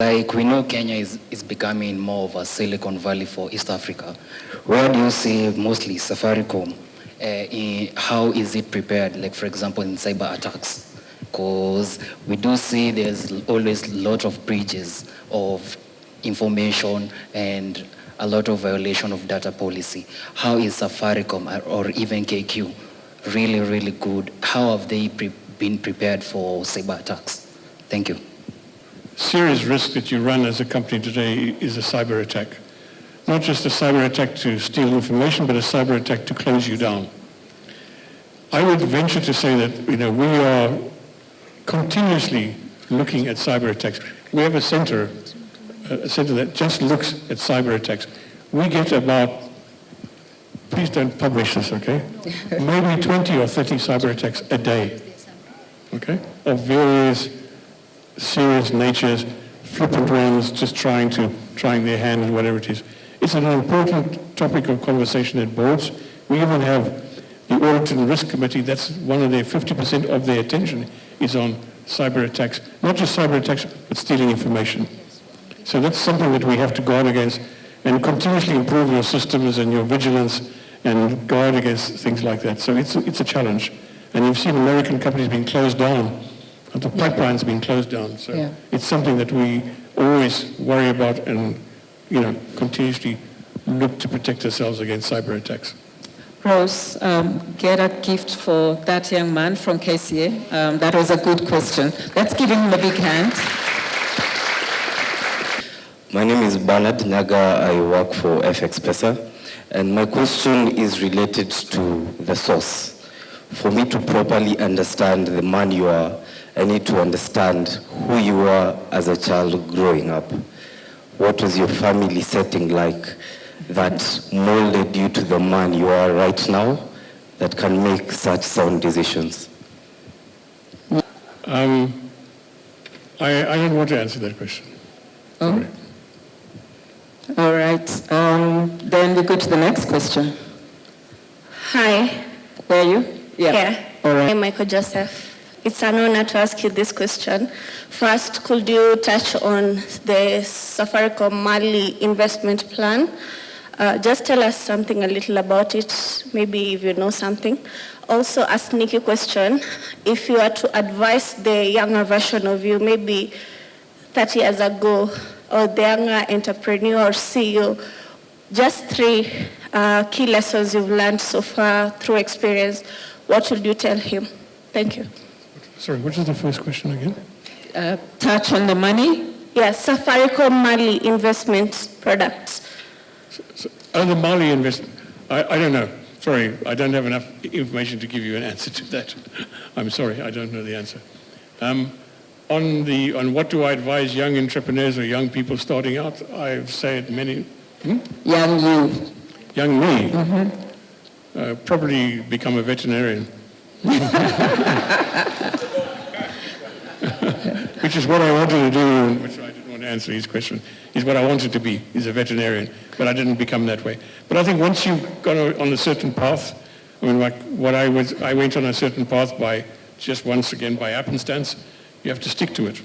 Like we know Kenya is becoming more of a Silicon Valley for East Africa. Where do you see mostly Safaricom? How is it prepared, like for example in cyber attacks? Because we do see there's always a lot of breaches of information and a lot of violation of data policy. How is Safaricom or even KQ really, really good? How have they been prepared for cyber attacks? Thank you. Serious risk that you run as a company today is a cyber attack. Not just a cyber attack to steal information, but a cyber attack to close you down. I would venture to say that we are continuously looking at cyber attacks. We have a center that just looks at cyber attacks. We get about, please don't publish this, okay? Maybe 20 or 30 cyber attacks a day, okay? Of various serious natures, flippant ones, just trying their hand and whatever it is. It's an important topic of conversation at boards. We even have the Audit and Risk Committee, that's one of their 50% of their attention is on cyber attacks. Not just cyber attacks, but stealing information. So that's something that we have to guard against and continuously improve your systems and your vigilance and guard against things like that. So it's a challenge. And you've seen American companies being closed down. The pipeline's been closed down, so it's something that we always worry about and, continuously look to protect ourselves against cyber attacks. Rose, get a gift for that young man from KCA. That was a good question. Let's give him a big hand. My name is Bernard Nyaga. I work for FX Pesa, and my question is related to the source. For me to properly understand the man you are, I need to understand who you were as a child growing up. What was your family setting like that molded you to the man you are right now that can make such sound decisions? I don't want to answer that question. Sorry. All right. Then we go to the next question. Hi. Where are you? Yeah. All right. I'm Michael Joseph. It's an honor to ask you this question. First, could you touch on the Safaricom Mali investment plan? Just tell us something a little about it, maybe if you know something. Also, a sneaky question. If you were to advise the younger version of you, maybe 30 years ago, or the younger entrepreneur or CEO, just 3 key lessons you've learned so far through experience, what would you tell him? Thank you. Sorry, what is the first question again? Touch on the money? Yes, Safaricom Mali investment products. The Mali investment, I don't know. Sorry, I don't have enough information to give you an answer to that. I'm sorry, I don't know the answer. On what do I advise young entrepreneurs or young people starting out, I've said many... Young you. Young me? Probably become a veterinarian. Which is what I wanted to do, which I didn't want to answer his question, is what I wanted to be, is a veterinarian, but I didn't become that way. But I think once you've gone on a certain path, I mean, like what I went on a certain path by, just once again, by happenstance, you have to stick to it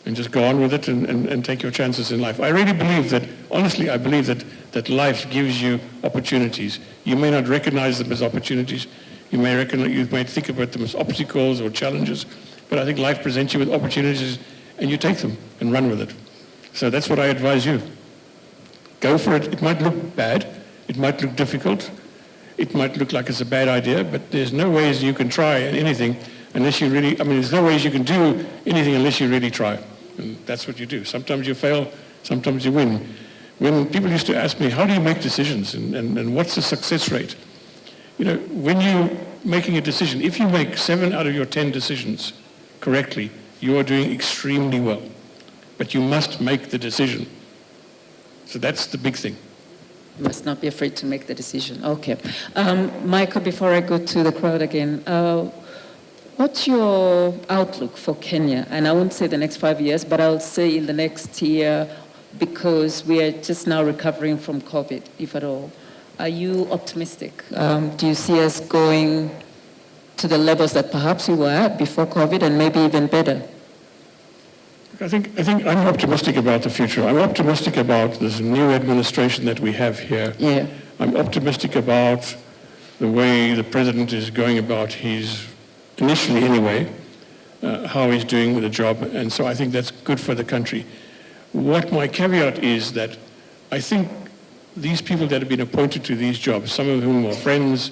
and just go on with it and take your chances in life. I really believe that, honestly, I believe that life gives you opportunities. You may not recognize them as opportunities. You may think about them as obstacles or challenges, but I think life presents you with opportunities and you take them and run with it. So that's what I advise you. Go for it. It might look bad. It might look difficult. It might look like it's a bad idea, but there's no ways you can try anything unless you really, there's no ways you can do anything unless you really try. And that's what you do. Sometimes you fail, sometimes you win. When people used to ask me, how do you make decisions and what's the success rate? When you're making a decision, if you make 7 out of your 10 decisions correctly, you are doing extremely well. But you must make the decision. So that's the big thing. You must not be afraid to make the decision. Okay. Michael, before I go to the crowd again, what's your outlook for Kenya? And I won't say the next 5 years, but I'll say in the next year, because we are just now recovering from COVID, if at all. Are you optimistic? Do you see us going to the levels that perhaps we were at before COVID and maybe even better? I think I'm optimistic about the future. I'm optimistic about this new administration that we have here. Yeah. I'm optimistic about the way the president is going about his, initially anyway, how he's doing with the job. And so I think that's good for the country. What my caveat is that I think these people that have been appointed to these jobs, some of whom are friends,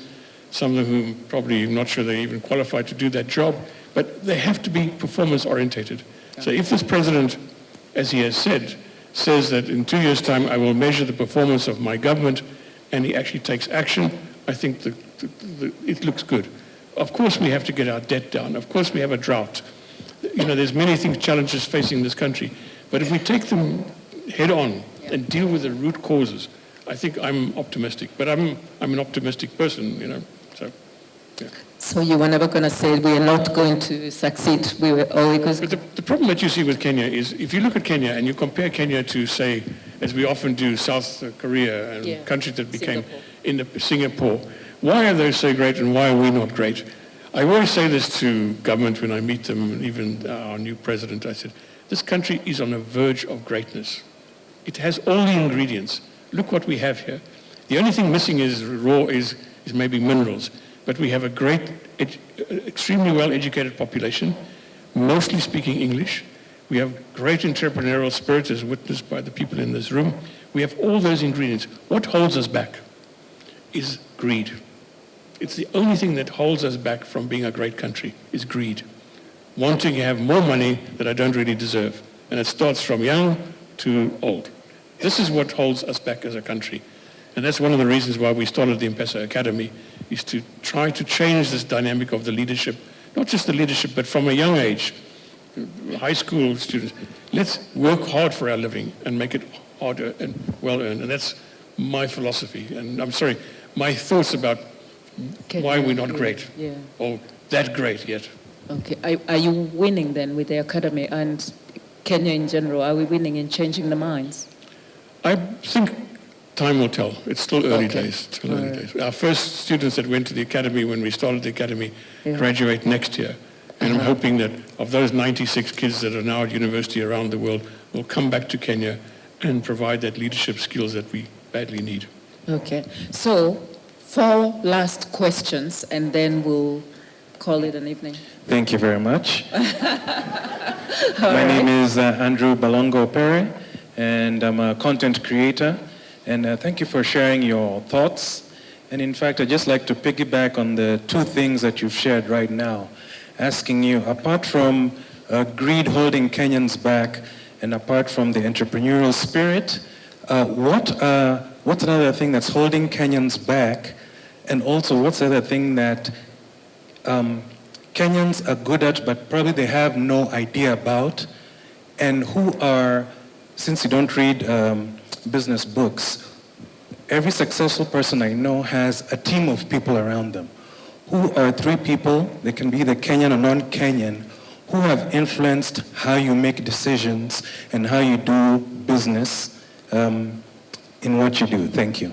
some of whom probably not sure they're even qualified to do that job, but they have to be performance orientated. So if this president, as he has said, says that in 2 years' time I will measure the performance of my government, and he actually takes action, I think it looks good. Of course we have to get our debt down. Of course we have a drought. There's many challenges facing this country. But if we take them head on and deal with the root causes, I think I'm optimistic. But I'm an optimistic person, so, yeah. So you were never going to say we are not going to succeed. But the problem that you see with Kenya is if you look at Kenya and you compare Kenya to, say, as we often do, South Korea and countries that became Singapore, why are they so great and why are we not great? I always say this to government when I meet them, and even our new president. I said, this country is on the verge of greatness. It has all the ingredients. Look what we have here. The only thing missing is maybe minerals. But we have a great, extremely well-educated population, mostly speaking English. We have great entrepreneurial spirit, as witnessed by the people in this room. We have all those ingredients. What holds us back is greed. It's the only thing that holds us back from being a great country, is greed. Wanting to have more money that I don't really deserve. And it starts from young to old. This is what holds us back as a country. And that's one of the reasons why we started the M-Pesa Academy, is to try to change this dynamic of the leadership, not just the leadership, but from a young age, high school students. Let's work hard for our living and make it harder and well-earned. And that's my philosophy. And I'm sorry, my thoughts about why we're not great, or that great yet. Okay. Are you winning then with the Academy and Kenya in general? Are we winning in changing the minds? I think time will tell. It's still early days. Our first students that went to the academy when we started the academy graduate next year. And I'm hoping that of those 96 kids that are now at university around the world will come back to Kenya and provide that leadership skills that we badly need. Okay. So 4 last questions and then we'll call it an evening. Thank you very much. My name is Andrew Balongo Pere, and I'm a content creator. And thank you for sharing your thoughts. And in fact, I'd just like to piggyback on the 2 things that you've shared right now, asking you, apart from greed holding Kenyans back, and apart from the entrepreneurial spirit, what's another thing that's holding Kenyans back? And also, what's the other thing that Kenyans are good at, but probably they have no idea about? And who are, since you don't read business books, every successful person I know has a team of people around them. Who are 3 people, they can be either Kenyan or non-Kenyan, who have influenced how you make decisions and how you do business in what you do? Thank you.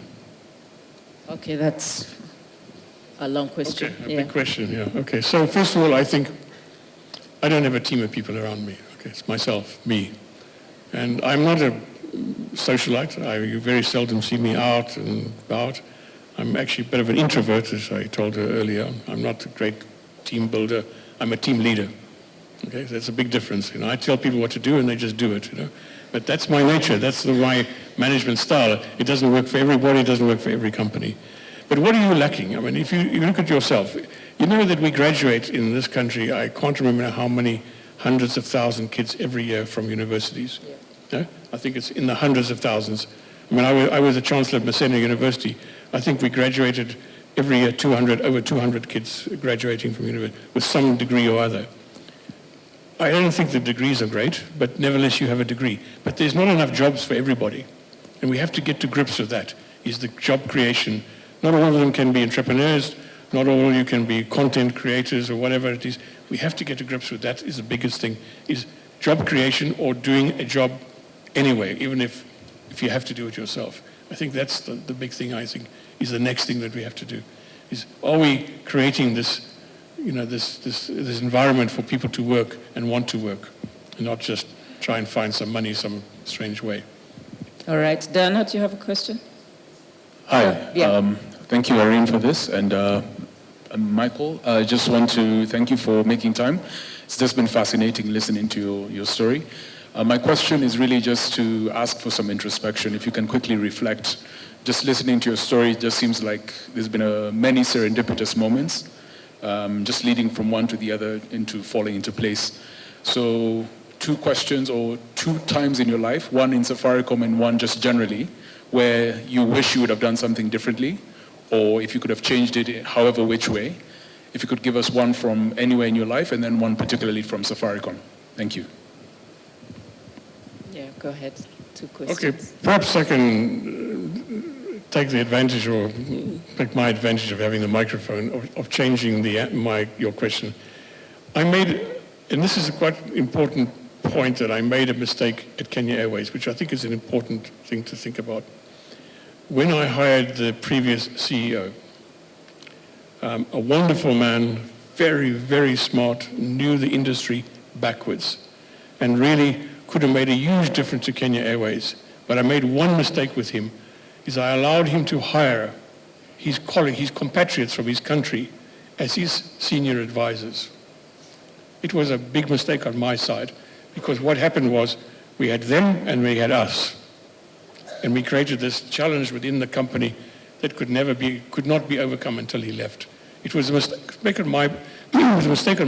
Okay, that's a long question. Okay, a big question, yeah. Okay, so first of all, I think I don't have a team of people around me. Okay, it's myself, me. And I'm not a socialite. You very seldom see me out and about. I'm actually a bit of an introvert, as I told her earlier. I'm not a great team builder. I'm a team leader. Okay, so that's a big difference. I tell people what to do and they just do it. But that's my nature. That's my management style. It doesn't work for everybody. It doesn't work for every company. But what are you lacking? I mean, if you look at yourself, you know that we graduate in this country, I can't remember how many hundreds of thousands kids every year from universities. Yeah? I think it's in the hundreds of thousands. I mean, I was the chancellor at Maseno University. I think we graduated every year over 200 kids graduating from university with some degree or other. I don't think the degrees are great, but nevertheless you have a degree. But there's not enough jobs for everybody. And we have to get to grips with that, is the job creation. Not all of them can be entrepreneurs. Not all of you can be content creators or whatever it is. We have to get to grips with that is the biggest thing, is job creation or doing a job anyway, even if you have to do it yourself. I think that's the big thing, I think, is the next thing that we have to do. Is, are we creating this, this environment for people to work and want to work, and not just try and find some money some strange way. All right. Dana, do you have a question? Hi. Yeah. Thank you, Irene, for this. And Michael, I just want to thank you for making time. It's just been fascinating listening to your story. My question is really just to ask for some introspection. If you can quickly reflect, just listening to your story, it just seems like there's been many serendipitous moments, just leading from one to the other into falling into place. So 2 questions or 2 times in your life, one in Safaricom and one just generally, where you wish you would have done something differently, or if you could have changed it however which way. If you could give us one from anywhere in your life and then one particularly from Safaricom. Thank you. Yeah, go ahead. 2 questions. Okay, perhaps I can take the advantage or take my advantage of having the microphone, of changing your question. I made, and this is a quite important point, that I made a mistake at Kenya Airways, which I think is an important thing to think about. When I hired the previous CEO, a wonderful man, very, very smart, knew the industry backwards, and really could have made a huge difference to Kenya Airways. But I made one mistake with him, is I allowed him to hire his colleagues, his compatriots from his country, as his senior advisors. It was a big mistake on my side, because what happened was we had them and we had us. And we created this challenge within the company that could not be overcome until he left. It was a mistake on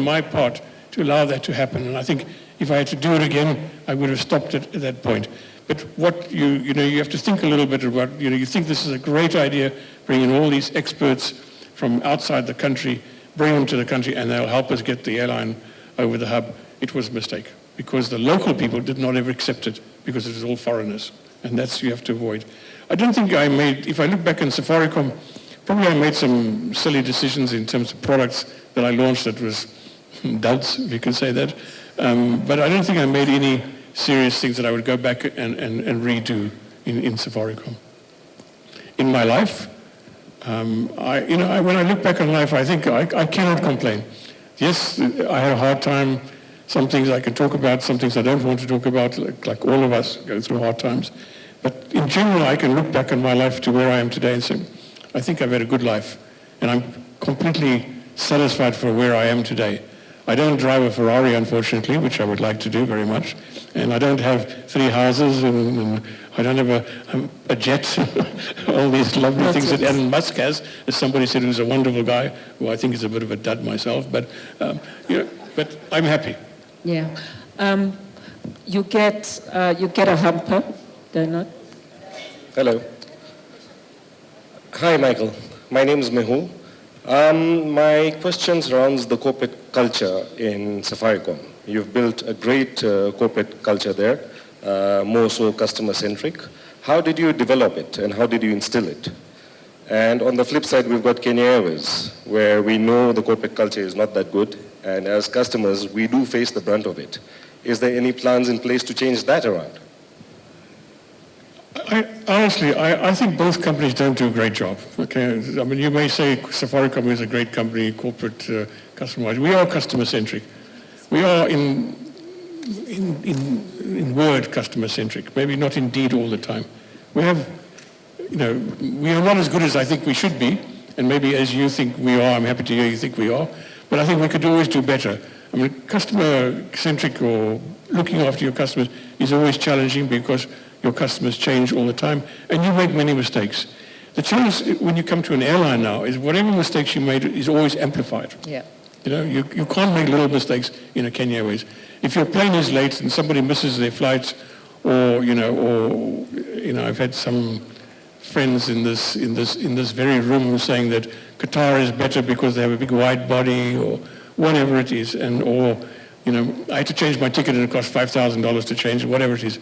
my part to allow that to happen. And I think if I had to do it again, I would have stopped it at that point. But what you have to think a little bit about, you think this is a great idea, bring in all these experts from outside the country, bring them to the country, and they'll help us get the airline over the hub. It was a mistake, because the local people did not ever accept it, because it was all foreigners. And that's you have to avoid. I don't think if I look back in Safaricom, probably I made some silly decisions in terms of products that I launched that was duds, if you can say that. But I don't think I made any serious things that I would go back and redo in Safaricom. In my life, when I look back on life, I think I cannot complain. Yes, I had a hard time. Some things I can talk about, some things I don't want to talk about, like all of us go through hard times. But in general, I can look back on my life to where I am today and say, I think I've had a good life. And I'm completely satisfied for where I am today. I don't drive a Ferrari, unfortunately, which I would like to do very much. And I don't have 3 houses, and I don't have a jet, all these lovely things that Elon Musk has, as somebody said, who's a wonderful guy, who I think is a bit of a dud myself. But, but I'm happy. Yeah. You get a hamper, do you not? Hello. Hi, Michael. My name is Mehul. My question surrounds the corporate culture in Safaricom. You've built a great corporate culture there, more so customer-centric. How did you develop it, and how did you instill it? And on the flip side, we've got Kenya Airways, where we know the corporate culture is not that good, and as customers, we do face the brunt of it. Is there any plans in place to change that around? Honestly, I think both companies don't do a great job. Okay, I mean, you may say Safaricom is a great company, corporate customer-wise. We are customer-centric. We are in word customer-centric. Maybe not in deed all the time. We have, we are not as good as I think we should be, and maybe as you think we are. I'm happy to hear you think we are, but I think we could always do better. I mean, customer-centric or looking after your customers is always challenging, because your customers change all the time, and you make many mistakes. The challenge when you come to an airline now is whatever mistakes you made is always amplified. Yeah. You can't make little mistakes in a Kenya Airways. If your plane is late and somebody misses their flight, or I've had some friends in this very room saying that Qatar is better because they have a big wide body, or whatever it is, I had to change my ticket and it cost $5,000 to change it, whatever it is.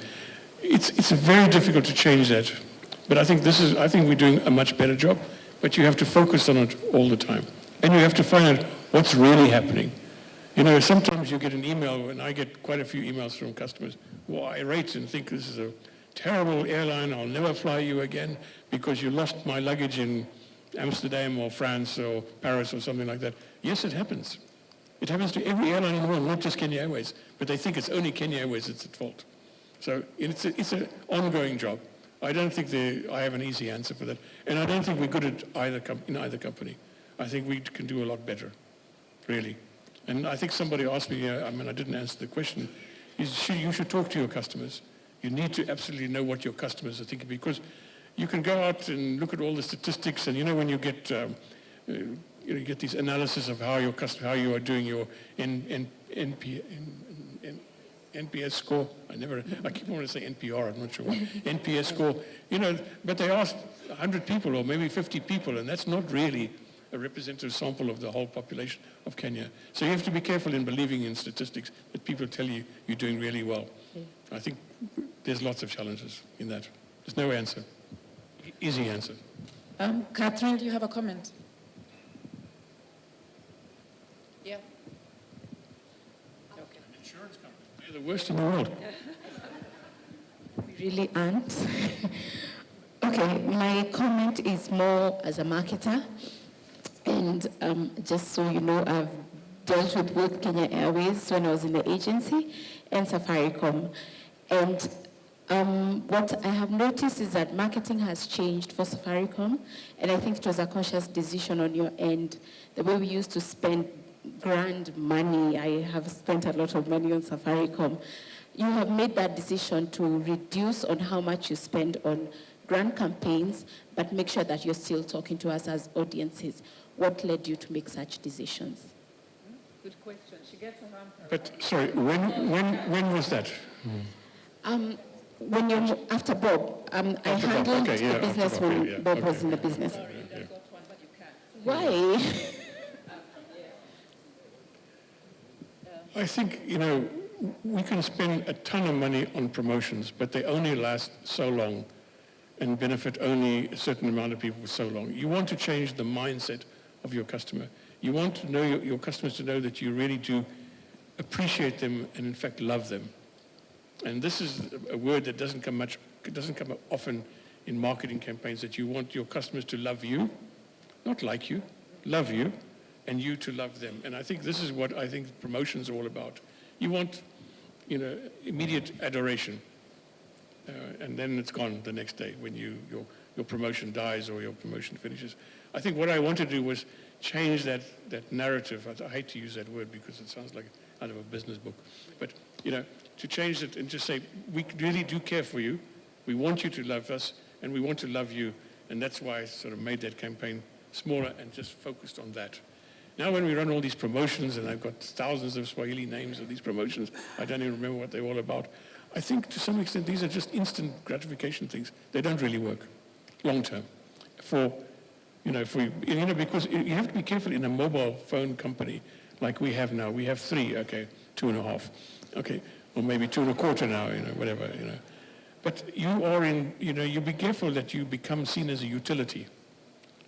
It's very difficult to change that, but I think we're doing a much better job. But you have to focus on it all the time, and you have to find out what's really happening. Sometimes you get an email, and I get quite a few emails from customers who are irate and think this is a terrible airline. I'll never fly you again because you lost my luggage in Amsterdam or France or Paris or something like that. Yes, it happens. It happens to every airline in the world, not just Kenya Airways, but they think it's only Kenya Airways that's at fault. So it's an ongoing job. I don't think I have an easy answer for that. And I don't think we're good at in either company. I think we can do a lot better, really. And I think somebody asked me, I didn't answer the question, you should talk to your customers. You need to absolutely know what your customers are thinking, because you can go out and look at all the statistics, and when you get you get these analysis of how you are doing your NPS score. I keep wanting to say NPR, I'm not sure why. NPS score, but they asked 100 people or maybe 50 people, and that's not really a representative sample of the whole population of Kenya. So you have to be careful in believing in statistics that people tell you you're doing really well. I think there's lots of challenges in that. There's no answer. Easy answer. Catherine, do you have a comment? Yeah. Okay. An insurance company, they're the worst in the world. We really aren't. Okay, my comment is more as a marketer. And just so you know, I've dealt with both Kenya Airways when I was in the agency and Safaricom. And what I have noticed is that marketing has changed for Safaricom, and I think it was a conscious decision on your end. The way we used to spend grand money, I have spent a lot of money on Safaricom. You have made that decision to reduce on how much you spend on grand campaigns, but make sure that you're still talking to us as audiences. What led you to make such decisions? Good question. She gets a hamper. But sorry, when was that? When you're after Bob, I handled the business when Bob was in the business. Sorry, I've got one, but you can't. Why? I think, we can spend a ton of money on promotions, but they only last so long and benefit only a certain amount of people for so long. You want to change the mindset of your customer. You want to know your customers to know that you really do appreciate them and in fact love them. And this is a word that doesn't come up often in marketing campaigns, that you want your customers to love you, not like you, love you, and you to love them. And I think this is what I think promotions are all about. You want, immediate adoration. And then it's gone the next day when your promotion dies or your promotion finishes. I think what I want to do was change that narrative. I hate to use that word because it sounds like out of a business book. But, to change it and just say, we really do care for you. We want you to love us, and we want to love you. And that's why I sort of made that campaign smaller and just focused on that. Now when we run all these promotions, and I've got thousands of Swahili names of these promotions, I don't even remember what they're all about. I think to some extent these are just instant gratification things. They don't really work long term. Because you have to be careful in a mobile phone company like we have now. We have 3, 2.5, or maybe 2.25 now, whatever. But you are you be careful that you become seen as a utility.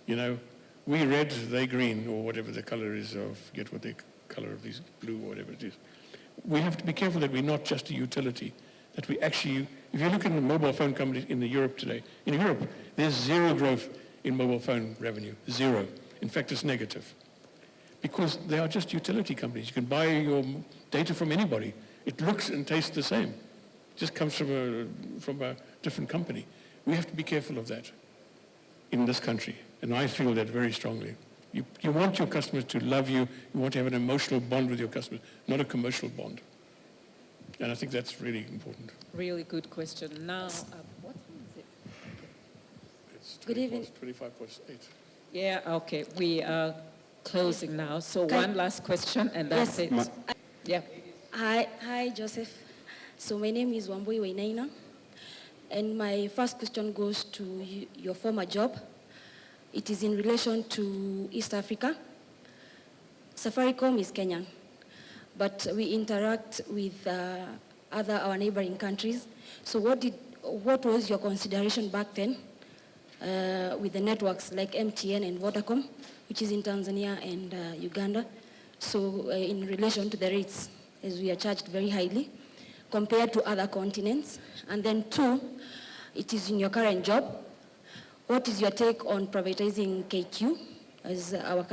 We red, they green, or whatever the color is, or forget what the color of these blue, or whatever it is. We have to be careful that we're not just a utility, that we actually, if you look at the mobile phone companies in Europe today, in Europe, there's zero growth in mobile phone revenue, zero. In fact, it's negative. Because they are just utility companies. You can buy your data from anybody. It looks and tastes the same. It just comes from a different company. We have to be careful of that in this country. And I feel that very strongly. You want your customers to love you. You want to have an emotional bond with your customers, not a commercial bond. And I think that's really important. Really good question. Now, what time is it? It's Good evening. 25 + 8. Yeah, okay. We are closing now. So one last question, and that's it. Yeah. Hi, Joseph. So my name is Wambui Wainaina, and my first question goes to your former job. It is in relation to East Africa. Safaricom is Kenyan, but we interact with our neighboring countries. So what was your consideration back then with the networks like MTN and Vodacom, which is in Tanzania and Uganda? So in relation to the rates, as we are charged very highly compared to other continents. And then 2, it is in your current job. What is your take on privatizing KQ, as our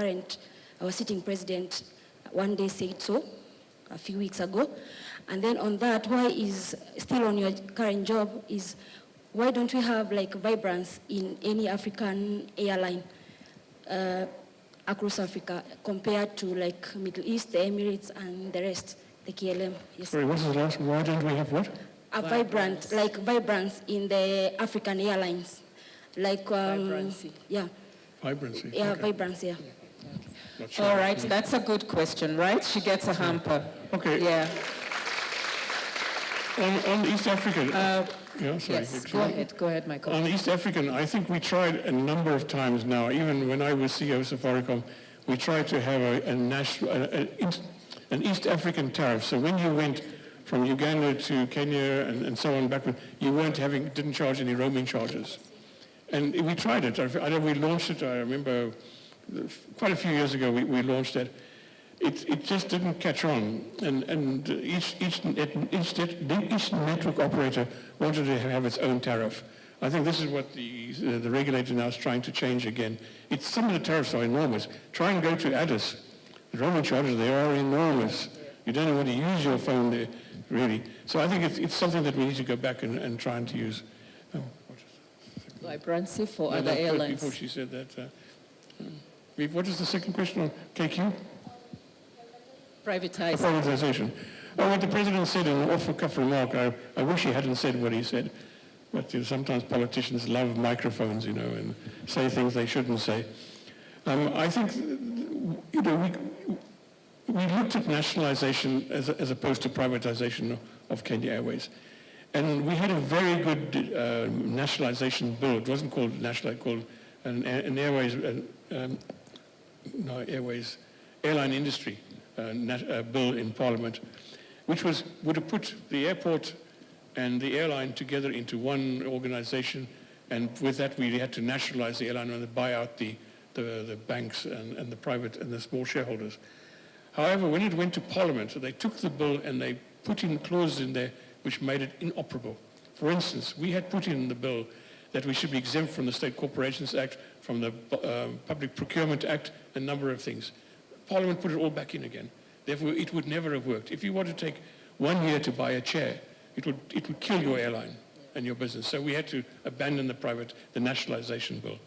sitting president one day said so, a few weeks ago. And then on that, why is still on your current job is, why don't we have like vibrance in any African airline across Africa compared to like Middle East, the Emirates, and the rest, the KLM? Yes. Sorry, what's the last? Why don't we have what? A vibrance in the African airlines, like Vibrancy. Yeah. Vibrancy. Yeah, Okay. vibrancy. Yeah. Not sure. All right, that's a good question, right? She gets a hamper. Okay. Yeah. On East Africa. Yeah, sorry. Yes, go ahead, Michael. On East African, I think we tried a number of times now, even when I was CEO of Safaricom, we tried to have an East African tariff. So when you went from Uganda to Kenya and so on backward, you didn't charge any roaming charges. And we tried it. I know we launched it, I remember quite a few years ago we launched it. It just didn't catch on, and each network operator wanted to have its own tariff. I think this is what the regulator now is trying to change again. Some of the tariffs are enormous. Try and go to Addis. The roaming charges there are enormous. You don't know when to use your phone there, really. So I think it's something that we need to go back and try and to use. Vibrancy for other airlines. Before she said that. What is the second question on KQ? Privatization. Oh, what the president said in an off-the-cuff remark, I wish he hadn't said what he said. But sometimes politicians love microphones, and say things they shouldn't say. I think, we looked at nationalization as opposed to privatization of Kenya Airways. And we had a very good nationalization bill. It wasn't called national, it called an airline industry bill in Parliament, which would have put the airport and the airline together into one organization, and with that we had to nationalize the airline and buy out the banks and the private and the small shareholders. However, when it went to Parliament, they took the bill and they put in clauses in there which made it inoperable. For instance, we had put in the bill that we should be exempt from the State Corporations Act, from the Public Procurement Act, a number of things. Parliament put it all back in again. Therefore, it would never have worked. If you want to take 1 year to buy a chair, it would kill your airline and your business. So we had to abandon the nationalization bill.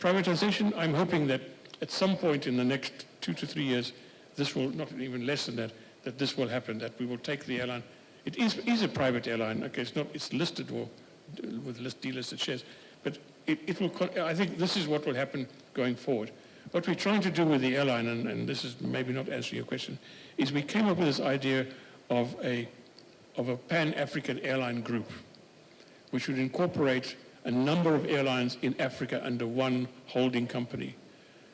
Privatization, I'm hoping that at some point in the next 2 to 3 years, this will, not even less than that this will happen, that we will take the airline. It is a private airline. Okay, it's listed or with delisted shares, but it will. I think this is what will happen going forward. What we're trying to do with the airline, and this is maybe not answering your question, is we came up with this idea of a Pan-African airline group, which would incorporate a number of airlines in Africa under one holding company.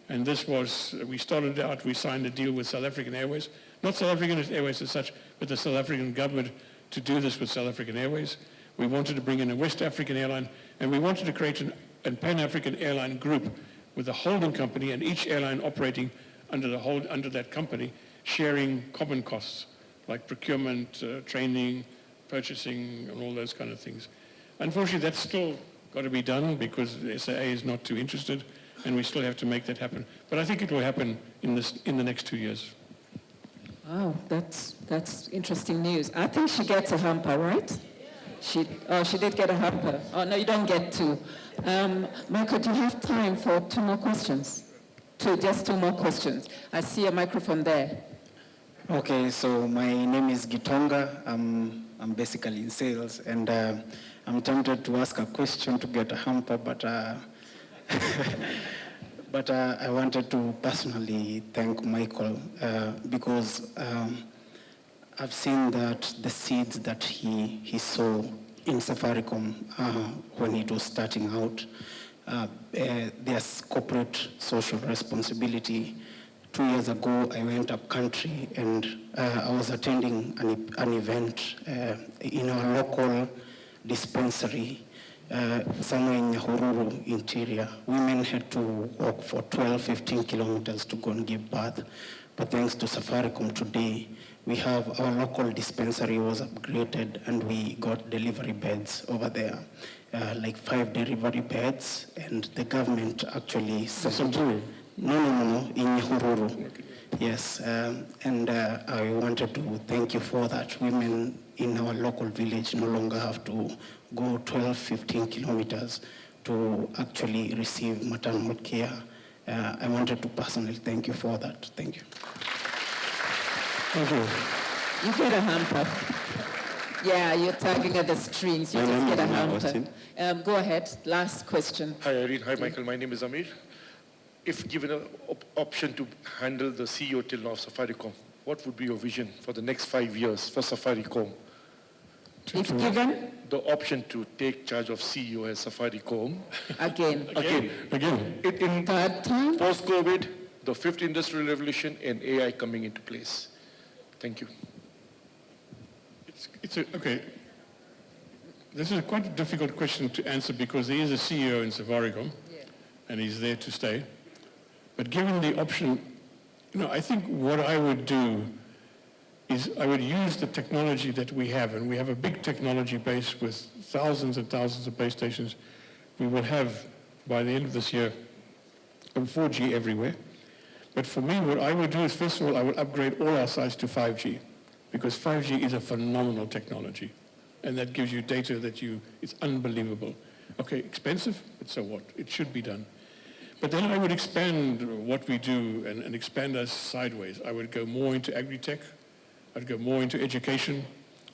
And this was, we started out, we signed a deal with South African Airways, not South African Airways as such, but the South African government to do this with South African Airways. We wanted to bring in a West African airline, and we wanted to create a Pan-African airline group with a holding company and each airline operating under that company, sharing common costs like procurement, training, purchasing, and all those kind of things. Unfortunately, that's still got to be done because the SAA is not too interested, and we still have to make that happen. But I think it will happen in the next 2 years. Wow, that's interesting news. I think she gets a hamper, right? She did get a hamper. Oh, no, you don't get two. Michael, do you have time for two more questions? Just two more questions. I see a microphone there. Okay, so my name is Gitonga. I'm basically in sales, and I'm tempted to ask a question to get a hamper, but I wanted to personally thank Michael because I've seen that the seeds that he sowed in Safaricom when it was starting out, there's corporate social responsibility. 2 years ago, I went up country and I was attending an event in our local dispensary somewhere in Nyahururu interior. Women had to walk for 12, 15 kilometers to go and give birth. But thanks to Safaricom today, we have our local dispensary was upgraded and we got delivery beds over there, like 5 delivery beds, and the government actually No, in Nyahururu. Okay. Yes, and I wanted to thank you for that. Women in our local village no longer have to go 12, 15 kilometers to actually receive maternal care. I wanted to personally thank you for that. Thank you. Thank you. You get a hamper. Yeah, you're tugging at the strings. You just get a hamper. Go ahead. Last question. Hi, Irene. Hi, Michael. My name is Amir. If given an option to handle the CEO till now of Safaricom, what would be your vision for the next 5 years for Safaricom? If given? The option to take charge of CEO as Safaricom. Again. In third time? Post-COVID, the fifth industrial revolution and AI coming into place. Thank you. Okay. This is quite a difficult question to answer because there is a CEO in Safaricom, and he's there to stay. But given the option, I think what I would do is I would use the technology that we have, and we have a big technology base with thousands and thousands of base stations. We will have, by the end of this year, 4G everywhere. But for me, what I would do is, first of all, I would upgrade all our sites to 5G, because 5G is a phenomenal technology, and that gives you data it's unbelievable. Okay, expensive, but so what? It should be done. But then I would expand what we do and expand us sideways. I would go more into agri-tech. I'd go more into education.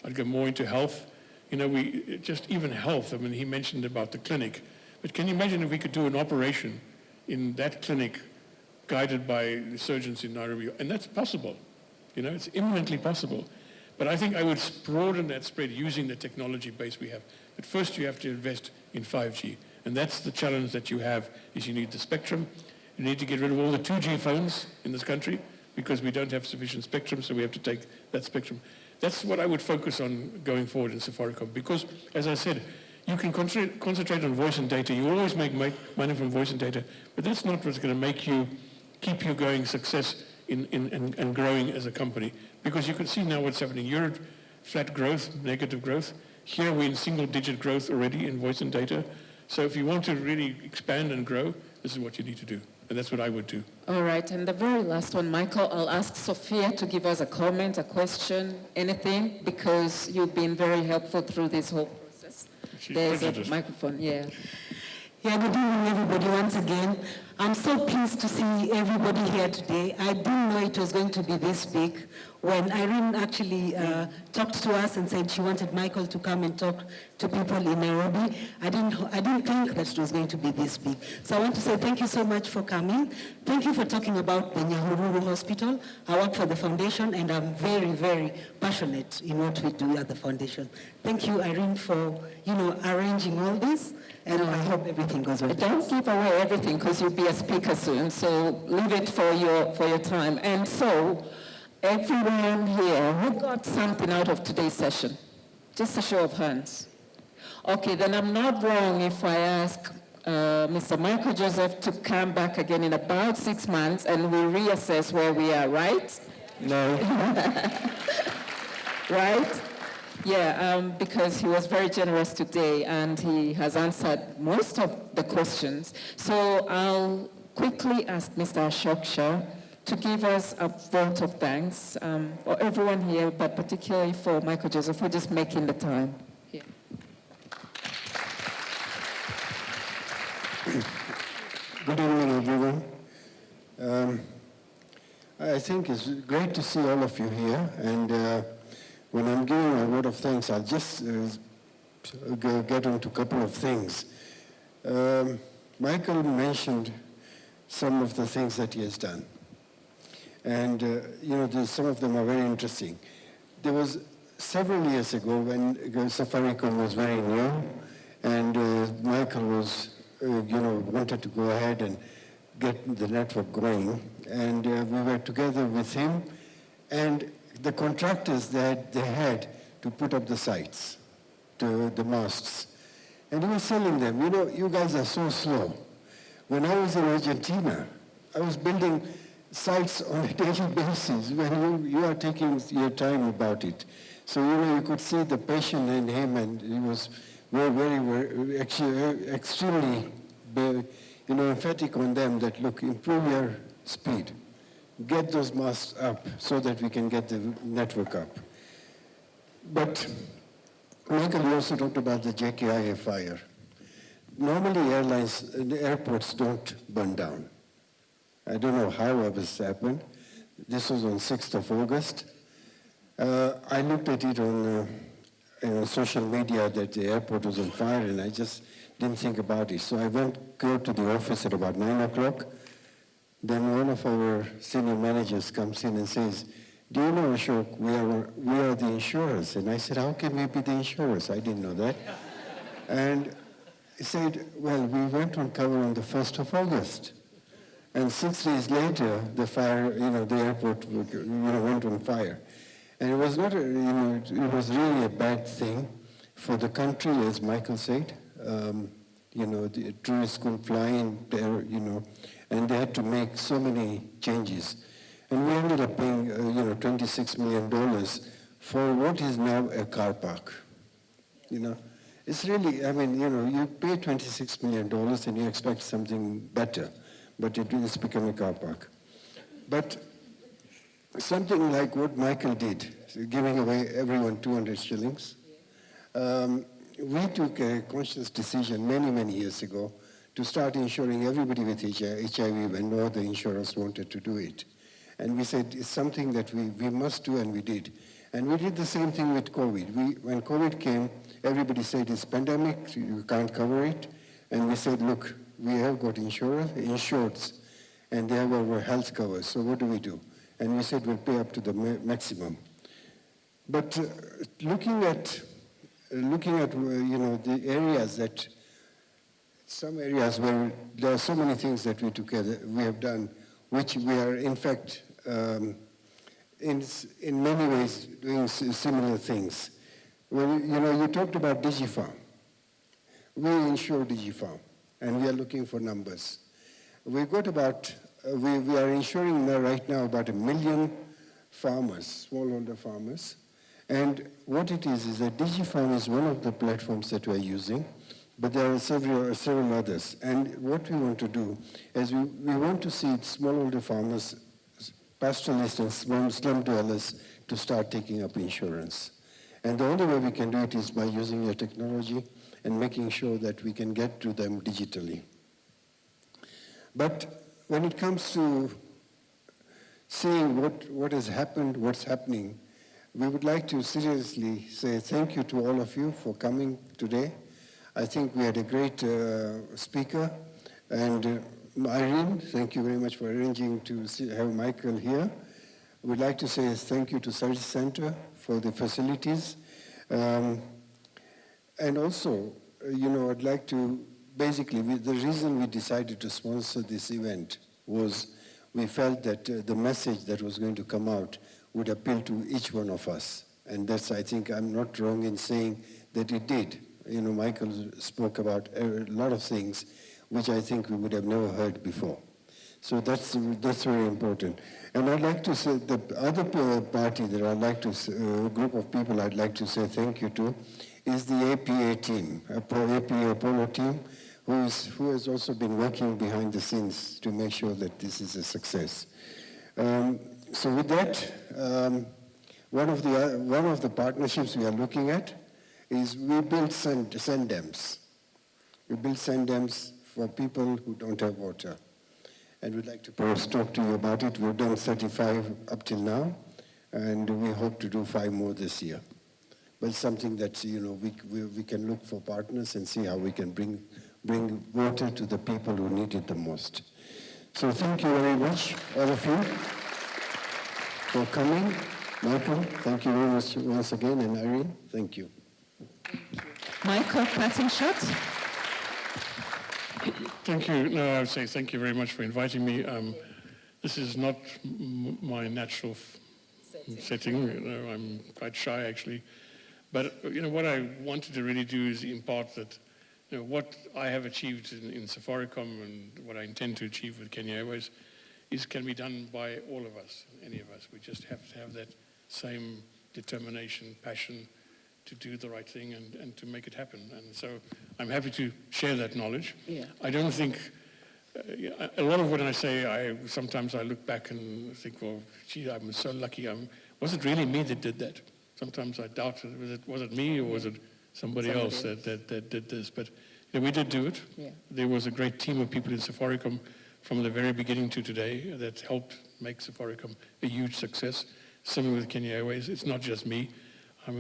I'd go more into health. Even health, he mentioned about the clinic. But can you imagine if we could do an operation in that clinic guided by surgeons in Nairobi? And that's possible. It's imminently possible. But I think I would broaden that spread using the technology base we have. But first you have to invest in 5G. And that's the challenge that you have, is you need the spectrum. You need to get rid of all the 2G phones in this country because we don't have sufficient spectrum, so we have to take that spectrum. That's what I would focus on going forward in Safaricom, because, as I said, you can concentrate on voice and data. You always make money from voice and data, but that's not what's going to keep you going success and growing as a company. Because you can see now what's happening. You're at flat growth, negative growth. Here we're in single-digit growth already in voice and data. So if you want to really expand and grow, this is what you need to do. And that's what I would do. All right, and the very last one, Michael, I'll ask Sophia to give us a comment, a question, anything, because you've been very helpful through this whole process. There's a microphone, Yeah, good evening, everybody, once again. I'm so pleased to see everybody here today. I didn't know it was going to be this big. When Irene actually talked to us and said she wanted Michael to come and talk to people in Nairobi, I didn't think that it was going to be this big. So I want to say thank you so much for coming. Thank you for talking about the Nyahururu Hospital. I work for the foundation, and I'm very, very passionate in what we do at the foundation. Thank you, Irene, for arranging all this. And I hope everything goes well. Don't give away everything, because you'll be a speaker soon. So leave it for your time. And so, everyone here, who got something out of today's session? Just a show of hands. Okay, then I'm not wrong if I ask Mr. Michael Joseph to come back again in about 6 months, and we'll reassess where we are, right? No. Right? Yeah, because he was very generous today, and he has answered most of the questions. So I'll quickly ask Mr. Ashok Shah to give us a vote of thanks for everyone here, but particularly for Michael Joseph for just making the time. Yeah. Good evening, everyone. I think it's great to see all of you here, and when I'm giving my word of thanks, I'll just get into a couple of things. Michael mentioned some of the things that he has done. And, some of them are very interesting. There was several years ago when Safaricom was very new, and Michael was, wanted to go ahead and get the network going. And we were together with him and the contractors that they had to put up the sites, the masts. And he was telling them, you guys are so slow. When I was in Argentina, I was building sites on a daily basis when you are taking your time about it. So, you could see the passion in him, and he was very, very, actually extremely emphatic on them that, look, improve your speed. Get those masts up so that we can get the network up. But Michael, you also talked about the JKIA fire. Normally airlines, the airports don't burn down. I don't know how this happened. This was on 6th of August. I looked at it on social media that the airport was on fire, and I just didn't think about it. So I go to the office at about 9 o'clock. Then one of our senior managers comes in and says, do you know, Ashok, we are the insurers. And I said, how can we be the insurers? I didn't know that. And he said, well, we went on cover on the 1st of August. And 6 days later, the fire, the airport, went on fire. And it was not, it was really a bad thing for the country, as Michael said. The tourists couldn't fly in there, and they had to make so many changes. And we ended up paying, $26 million for what is now a car park. It's really, you pay $26 million and you expect something better, but it is become a car park. But something like what Michael did, giving away everyone 200 shillings, we took a conscious decision many, many years ago to start insuring everybody with HIV when no other insurers wanted to do it. And we said it's something that we must do, and we did. And we did the same thing with COVID. When COVID came, everybody said it's pandemic, you can't cover it. And we said, look, we have got insureds, and they have our health cover, so what do? And we said we'll pay up to the maximum. But looking at the areas that, some areas where there are so many things that we have done, which we are in fact in many ways doing similar things. Well, you talked about DigiFarm. We insure DigiFarm, and we are looking for numbers. We've got about, we are insuring right now about 1 million farmers, smallholder farmers. And what it is that DigiFarm is one of the platforms that we are using, but there are several others. And what we want to do is we want to see smallholder farmers, pastoralists and slum dwellers to start taking up insurance. And the only way we can do it is by using your technology and making sure that we can get to them digitally. But when it comes to seeing what has happened, what's happening, we would like to seriously say thank you to all of you for coming today. I think we had a great speaker. And Irene, thank you very much for arranging to have Michael here. We'd like to say thank you to Service Center for the facilities. And also, I'd like to, basically, the reason we decided to sponsor this event was we felt that the message that was going to come out would appeal to each one of us. And that's, I think, I'm not wrong in saying that it did. Michael spoke about a lot of things which I think we would have never heard before. So that's very important. And I'd like to say the other party that I'd like to, group of people I'd like to say thank you to is the APA team, APA Apollo team, who has also been working behind the scenes to make sure that this is a success. So with that, one of the partnerships we are looking at is we build sand dams. We build sand dams for people who don't have water. And we'd like to perhaps talk to you about it. We've done 35 up till now, and we hope to do 5 more this year. But it's something that, we can look for partners and see how we can bring water to the people who need it the most. So thank you very much, all of you, for coming. Michael, thank you very much once again, and Irene, thank you. Michael, parting shot. Thank you. No, I would say thank you very much for inviting me. This is not my natural setting. I'm quite shy, actually. But what I wanted to really do is impart that what I have achieved in Safaricom and what I intend to achieve with Kenya Airways can be done by all of us, any of us. We just have to have that same determination, passion to do the right thing and to make it happen. And so I'm happy to share that knowledge. Yeah. I don't think a lot of what I say, sometimes I look back and think, well, gee, I'm so lucky. Was it really me that did that? Sometimes I doubt, was it me or was it somebody else that did this? But we did do it. Yeah. There was a great team of people in Safaricom from the very beginning to today that helped make Safaricom a huge success. Similar with Kenya Airways, it's not just me.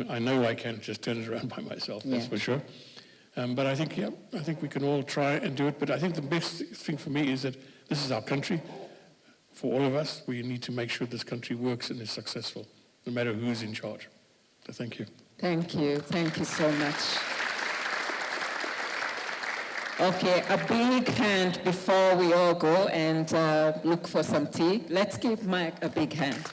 I know I can't just turn it around by myself, that's for sure. But I think we can all try and do it. But I think the best thing for me is that this is our country. For all of us, we need to make sure this country works and is successful, no matter who's in charge. So thank you. Thank you. Thank you so much. Okay, a big hand before we all go and look for some tea. Let's give Mike a big hand.